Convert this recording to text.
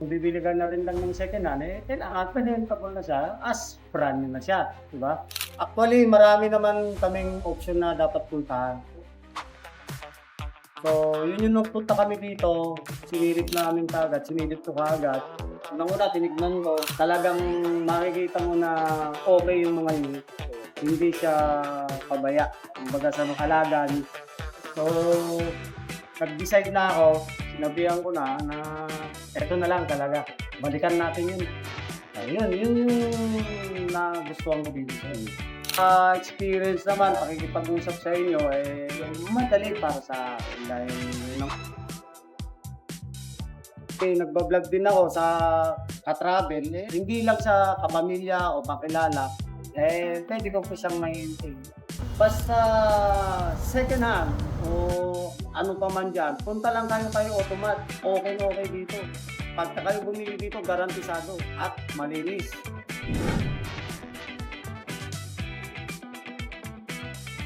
Kung bibili ka na rin lang ng second hand, kailangan presentable na siya as brand new na siya, di ba? Actually, marami naman kaming option na dapat puntahan. So, yun yung nagpunta kami dito, sinilip namin kagad, sinilip ko kagad. Unang-una, tinignan ko, talagang makikita mo na okay yung mga yun. Hindi siya pabaya, kumbaga sa makalagan. So, nag-decide na ako, sinabihan ko na eto na lang talaga, balikan natin yun. Ayun, yun yung nagustuhan ko dito sa inyo. Experience naman, pakikipag-usap sa inyo, madali para sa akin dahil nagbablog din ako sa ka-travel, hindi lang sa kapamilya o kakilala, pwede ko po siyang maintain. Basta second hand o ano pa man dyan, punta lang kayo automat, okay dito. Pagka kayo bumili dito, garantisado at malinis.